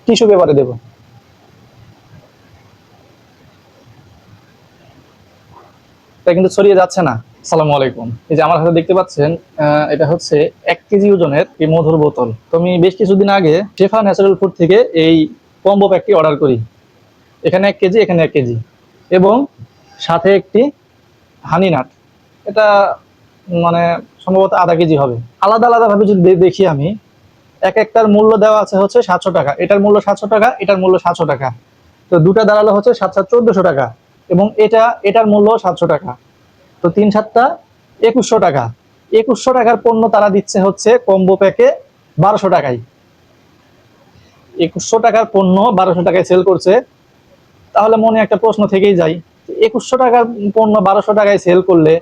Tissue পেপারে দেব। এটা কিন্তু ছড়িয়ে যাচ্ছে না। আসসালামু আলাইকুম। এই যে আমার হাতে দেখতে পাচ্ছেন, এটা হচ্ছে 1 কেজি ওজনের এই মধুর বোতল। তো আমি বেশ কিছুদিন আগে শেফা ন্যাচারাল ফুড থেকে এই কম্বো প্যাকটি অর্ডার করি। এখানে 1 কেজি, এখানে 1 কেজি, এবং সাথে একটি হানি নাট। এটা মানে সম্ভবত আধা 1 কেজি হবে। আলাদা আলাদা ভাবে যদি দেখি আমি, এক একটার মূল্য দেওয়া আছে হচ্ছে 700 টাকা। এটার মূল্য 700 টাকা, এটার মূল্য 700 টাকা। তো দুটা দাঁড়ালো হচ্ছে 7 1400 টাকা, এবং এটার মূল্য 700 টাকা। তো 3 7 2100 টাকা। 2100 টাকার পণ্য তারা দিচ্ছে হচ্ছে কম্বো প্যাকে 1200 টাকায়। 2100 টাকার পণ্য 1200 টাকায় সেল করছে। তাহলে মনে একটা প্রশ্ন থেকেই যায়, 2100 টাকার পণ্য 1200 টাকায় সেল করলে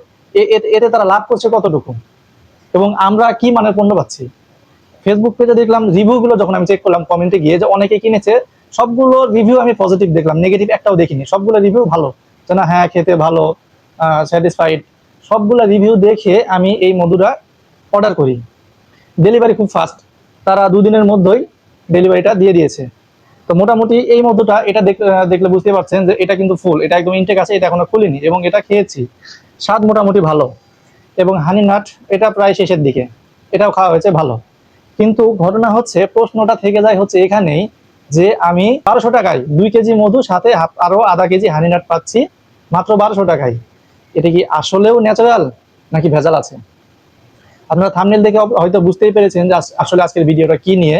এতে তারা লাভ করছে কতটুকু, এবং আমরা কি মানের পণ্য পাচ্ছি? ফেসবুক পেজে দেখলাম রিভিউগুলো, যখন আমি চেক করলাম কমেন্টে গিয়ে, যে অনেকে কিনেছে, সবগুলো রিভিউ আমি পজিটিভ দেখলাম, নেগেটিভ একটাও দেখিনি। সবগুলো রিভিউ ভালো, যে না হ্যাঁ খেতে ভালো, স্যাটিসফাইড। সবগুলো রিভিউ দেখে আমি এই মধুটা অর্ডার করি। ডেলিভারি খুব ফাস্ট, তারা 2 দিনের মধ্যেই ডেলিভারিটা দিয়ে দিয়েছে। তো মোটামুটি এই মধুটা, এটা দেখলে বুঝতে পারছেন যে এটা কিন্তু ফুল, এটা একদম ইনটেক আছে, এটা এখনো খুলিনি, এবং এটা খেয়েছি, স্বাদ মোটামুটি ভালো। এবং হানি নাট, এটা প্রায় শেষের দিকে, এটাও খাওয়া হয়েছে ভালো। কিন্তু ঘটনা হচ্ছে, প্রশ্নটা থেকে যায় হচ্ছে এখানেই, যে আমি 1200 টাকায় 2 কেজি মধু, সাথে আরো আধা 1 কেজি হানি নাট পাচ্ছি মাত্র 1200 টাকায়। এটা কি আসলেও ন্যাচারাল নাকি ভেজাল আছে? আপনারা থাম্বনেল দেখে হয়তো বুঝতেই পেরেছেন যে আসলে আজকের ভিডিওটা কি নিয়ে।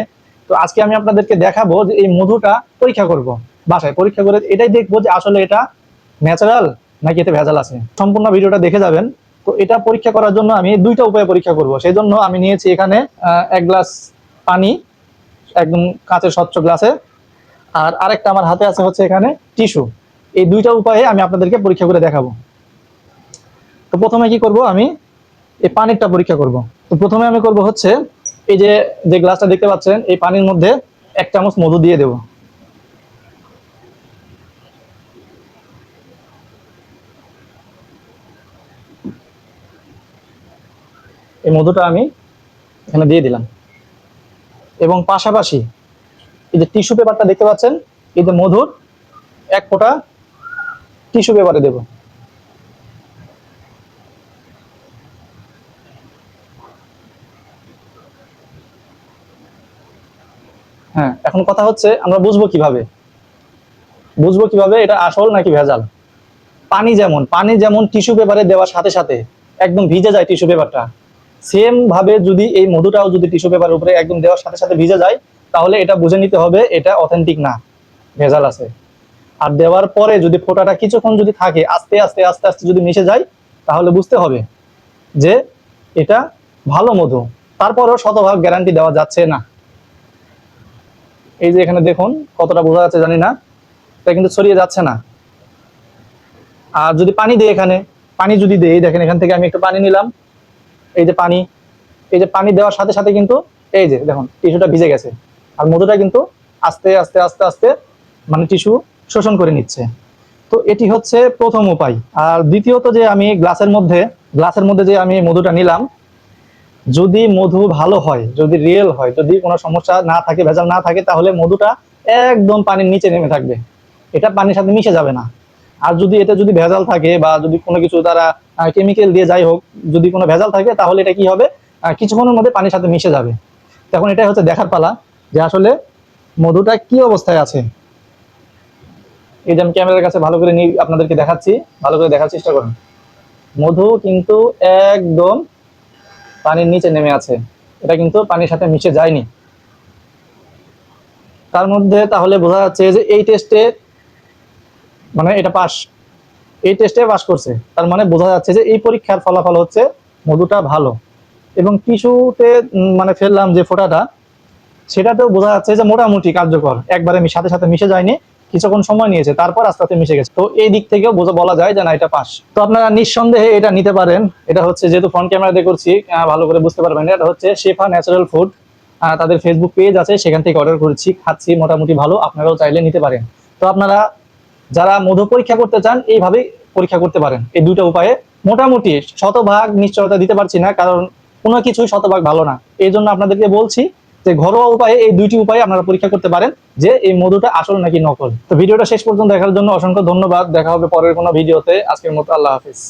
তো আজকে আমি আপনাদেরকে দেখাবো যে এই মধুটা পরীক্ষা করব, বাসায় পরীক্ষা করে এটাই দেখবো যে আসলে এটা ন্যাচারাল নাকি এতে ভেজাল আছে। সম্পূর্ণ ভিডিওটা দেখে যাবেন। তো এটা পরীক্ষা করার জন্য আমি 2টা উপায়ে পরীক্ষা করব। সেই জন্য আমি নিয়েছি এখানে 1 গ্লাস পানি, একদম কাঁচের স্বচ্ছ গ্লাসে, আর আরেকটা আমার হাতে আছে হচ্ছে এখানে টিস্যু। এই 2টা উপায়ে আমি আপনাদেরকে পরীক্ষা করে দেখাবো। তো প্রথমে কি করব, আমি এই পানিরটা পরীক্ষা করব। তো প্রথমে আমি করব হচ্ছে, এই যে যে গ্লাসটা দেখতে পাচ্ছেন, এই পানির মধ্যে 1 চামচ মধু দিয়ে দেব। এই মধুটা আমি এখানে দিয়ে দিলাম, এবং পাশাপাশি এই যে টিস্যু পেপারটা দেখতে পাচ্ছেন, এই যে মধুর 1 ফোঁটা টিস্যু পেপারে দেব। হ্যাঁ, এখন কথা হচ্ছে আমরা বুঝবো কিভাবে এটা আসল নাকি ভেজাল। পানি যেমন টিস্যু পেপারে দেওয়ার সাথে সাথে একদম ভিজে যায় টিস্যু পেপারটা, সেম ভাবে যদি এই মধুটাও যদি টিস্যু পেপারের উপরে একদম দেওয়ার সাথে সাথে ভিজে যায়, তাহলে এটা বুঝে নিতে হবে এটা অথেন্টিক না, ভেজাল আছে। আর দেওয়ার পরে যদি ফোঁটাটা কিছুক্ষণ যদি থাকে, আস্তে আস্তে আস্তে আস্তে যদি মিশে যায়, তাহলে বুঝতে হবে যে এটা ভালো মধু। তারপরেও শতভাগ গ্যারান্টি দেওয়া যাচ্ছে না। এই যে এখানে দেখুন, কতটা বোঝা যাচ্ছে জানি না, এটা কিন্তু ছড়িয়ে যাচ্ছে না। আর যদি পানি দিই, এখানে পানি যদি দিই, দেখেন এখান থেকে আমি একটু পানি নিলাম, এই যে পানি, এই যে পানি দেওয়ার সাথে সাথে কিন্তু এই যে দেখুন টিস্যুটা ভিজে গেছে, আর মধুটা কিন্তু আস্তে আস্তে আস্তে আস্তে মানে টিস্যু শোষণ করে নিচ্ছে। তো এটি হচ্ছে প্রথম উপায়। আর দ্বিতীয়ত, যে আমি গ্লাসের মধ্যে যে আমি মধুটা নিলাম, যদি মধু ভালো হয়, যদি রিয়েল হয়, যদি কোনো সমস্যা না থাকে, ভেজাল না থাকে, তাহলে মধুটা একদম পানির নিচে নেমে থাকবে, এটা পানির সাথে মিশে যাবে না। আর যদি এতে যদি ভেজাল থাকে, বা যদি কোনো কিছু তারা কেমিক্যাল দিয়ে, যাই হোক, যদি কোনো ভেজাল থাকে, তাহলে এটা কি হবে, কিছুক্ষণের মধ্যে পানির সাথে মিশে যাবে। তখন এটাই হচ্ছে দেখার পালা, যে আসলে মধুটা কি অবস্থায় আছে। এই যে আমি ক্যামেরার কাছে ভালো করে নিয়ে আপনাদেরকে দেখাচ্ছি, ভালো করে দেখার চেষ্টা করুন। মধু কিন্তু একদম পানির নিচে নেমে আছে, এটা কিন্তু পানির সাথে মিশে যায়নি। তার মধ্যে তাহলে বোঝা যাচ্ছে যে এই টেস্টে মানে এটা পাস, এই টেস্টে পাস করছে। তার মানে বোঝা যাচ্ছে যে এই পরীক্ষার ফলাফল হচ্ছে মধুটা ভালো। এবং টিস্যুতে মানে ফেললাম যে ফোঁটাটা, সেটাতেও বোঝা যাচ্ছে যে মোটামুটি কার্যকর, একবারে সাথে সাথে মিশে যায়নি, কিছুক্ষণ সময় নিয়েছে, তারপর আস্তে আস্তে মিশে গেছে। তো এই দিক থেকেও বলা যায় যে না, এটা পাস। তো আপনারা নিঃসন্দেহে এটা নিতে পারেন। এটা হচ্ছে, যেহেতু ফ্রন্ট ক্যামেরা দিয়ে করছি, ভালো করে বুঝতে পারবেন, এটা হচ্ছে শেফা ন্যাচারাল ফুড। তাদের ফেসবুক পেজ আছে, সেখান থেকে অর্ডার করেছি, খাচ্ছি, মোটামুটি ভালো। আপনারাও চাইলে নিতে পারেন। তো আপনারা যারা মধু পরীক্ষা করতে চান, এইভাবেই পরীক্ষা করতে পারেন, এই 2টা উপায়ে। মোটামুটি শতভাগ নিশ্চয়তা দিতে পারছি না, কারণ কোনো কিছুই শতভাগ ভালো না, এই জন্য আপনাদেরকে বলছি যে ঘরোয়া উপায়ে এই দুইটি উপায়ে আপনারা পরীক্ষা করতে পারেন যে এই মধুটা আসল নাকি নকল। তো ভিডিওটা শেষ পর্যন্ত দেখার জন্য অসংখ্য ধন্যবাদ। দেখা হবে পরের কোনো ভিডিওতে। আজকের মতো আল্লাহ হাফিজ।